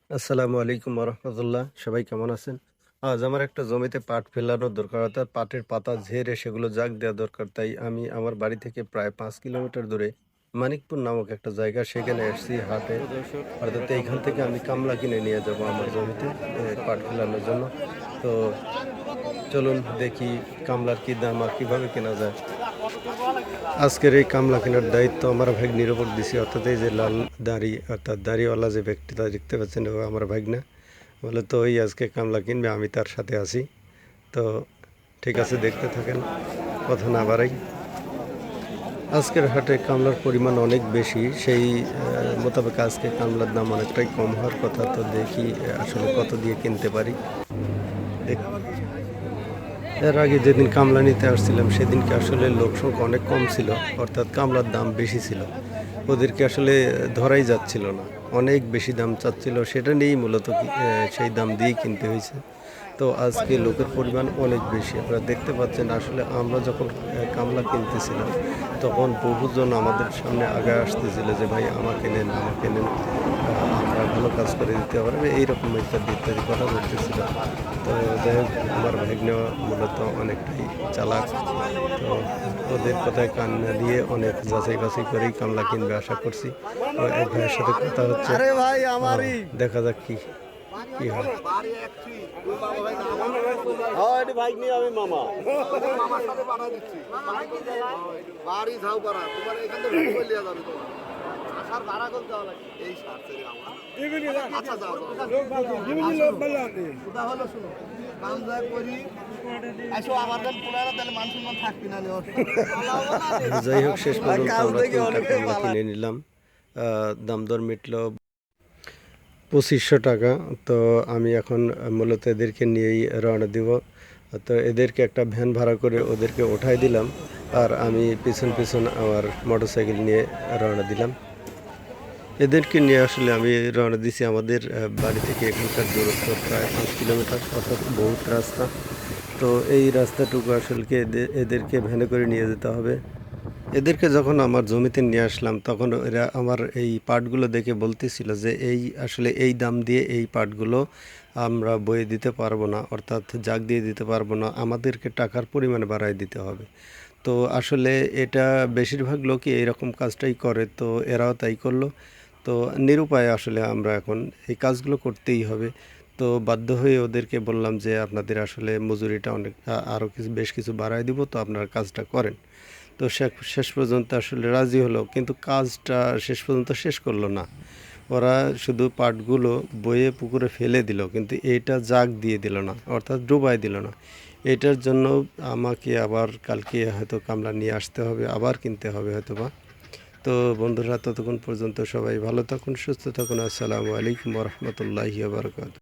আসসালামু আলাইকুম রহমতুল্লাহ। সবাই কেমন আছেন? আজ আমার একটা জমিতে পাট ফেলানোর দরকার, অর্থাৎ পাটের পাতা ঝেড়ে সেগুলো জাগ দেওয়া দরকার। তাই আমি আমার বাড়ি থেকে প্রায় 5 কিলোমিটার দূরে মানিকপুর নামক একটা জায়গা, সেখানে এসেছি হাটে। তো দর্শক, আমরা অর্থাৎ এইখান কামলা থেকে বাগানে আমি আসছি কামলা কিনে নিয়ে যাব আমার জমিতে পাট ফেলানোর জন্য। তো চলুন দেখি কামলার কি দাম আর কিভাবে কেনা যায়। আজকের এই কামলা কেনার দায়িত্ব আমার ভাগ্নির ওপর দিছি, অর্থাৎ এই যে লাল দাড়ি, অর্থাৎ দাড়িওয়ালা যে ব্যক্তিটা দেখতে পাচ্ছেন, ও আমার ভাগ্না। বলে তো ওই আজকে কামলা কিনবে, আমি তার সাথে আছি। তো ঠিক আছে, দেখতে থাকেন, কথা না বাড়াই। আজকের হাটে কামলার পরিমাণ অনেক বেশি, সেই মোতাবেক আজকে কামলার দাম অনেকটাই কম হওয়ার কথা। তো দেখি আসলে কত দিয়ে কিনতে পারি। এর আগে যেদিন কামলা নিতে আসছিলাম সেদিনকে আসলে লোক সংখ্যা অনেক কম ছিল, অর্থাৎ কামলার দাম বেশি ছিল। ওদেরকে আসলে ধরাই যাচ্ছিল না, অনেক বেশি দাম চাচ্ছিল, সেটা নিয়েই মূলত সেই দাম দিয়েই কিনতে হয়েছে। তো আজকে লোকের পরিমাণ অনেক বেশি, আপনারা দেখতে পাচ্ছেন। আসলে আমরা যখন কামলা কিনতেছিলাম তখন বহুজন আমাদের সামনে আগে আসতেছিল যে ভাই আমাকে নেন, আমাকে নেন, আমরা ভালো কাজ করে দিতে পারবে, এইরকম ইত্যাদি ইত্যাদি কথা বলতেছিল। তো যাই হোক, আমার ভাগ্নে মূলত অনেকটাই চালাক। তো ওদের কথায় কান না দিয়ে অনেক যাচাই বাছাই করেই কামলা কিনবে আশা করছি। তো এক ভাইয়ের সাথে কথা হচ্ছে, আরে ভাই তো আমারই। দেখা যাক কি কি হয়। হ্যাঁ, এটি বাইক নিয়ে আমি মামা। মামার সাথে পাঠা দিচ্ছি বাড়ি ঝাউ পাড়া তোমার এখান থেকে ভেঙে লিয়া যাবে তোমার আসার ভাড়া করতে হবে এই সার ছেড়ে আমার আচ্ছা যাও কোথা হলো শুনো কাম যা করি আসো আমার দেন পুনারা তাহলে মান সম্মান থাকবি না যাই হোক, শেষ পর্যন্ত আমরা 3টা কামলা কিনে নিলাম। দাম দর মিটলো 2500 টাকা। তো আমি এখন মূলত এদেরকে নিয়েই রওনা দিব। তো এদেরকে একটা ভ্যান ভাড়া করে ওদেরকে উঠাই দিলাম, আর আমি পিছন পিছন আমার মোটরসাইকেল নিয়ে রওনা দিলাম। এদেরকে নিয়ে আসলে আমি রওনা দিছি। আমাদের বাড়ি থেকে এখানকার দূরত্ব প্রায় 5 কিলোমিটার, অর্থাৎ বহুত রাস্তা। তো এই রাস্তাটুকু আসলে এদেরকে ভ্যানে করে নিয়ে যেতে হবে। এদেরকে যখন আমার জমিতে নিয়ে আসলাম তখন এরা আমার এই পাটগুলো দেখে বলতেছিল যে আসলে এই দাম দিয়ে এই পাটগুলো আমরা বয়ে দিতে পারবো না, অর্থাৎ জাগ দিয়ে দিতে পারবো না, আমাদেরকে টাকার পরিমাণ বাড়ায় দিতে হবে। তো আসলে এটা বেশিরভাগ লোকই এইরকম কাজটাই করে, তো এরাও তাই করলো। তো নিরুপায় আসলে আমরা এখন এই কাজগুলো করতেই হবে। তো বাধ্য হয়ে ওদেরকে বললাম যে আপনাদের আসলে মজুরিটা অনেক আরও কিছু বেশ কিছু বাড়ায় দিব, তো আপনারা কাজটা করেন। তো শেষ পর্যন্ত আসলে রাজি হলো, কিন্তু কাজটা শেষ পর্যন্ত শেষ করলো না। ওরা শুধু পাটগুলো বয়ে পুকুরে ফেলে দিল, কিন্তু এইটা জাগ দিয়ে দিল না, অর্থাৎ ডুবাই দিল না। এটার জন্য আমাকে আবার কালকে হয়তো কামলা নিয়ে আসতে হবে, আবার কিনতে হবে হয়তো বা। তো বন্ধুরা, ততক্ষণ পর্যন্ত সবাই ভালো থাকুন, সুস্থ থাকুন। আসসালামু আলাইকুম রহমতুল্লাহি বারকাত।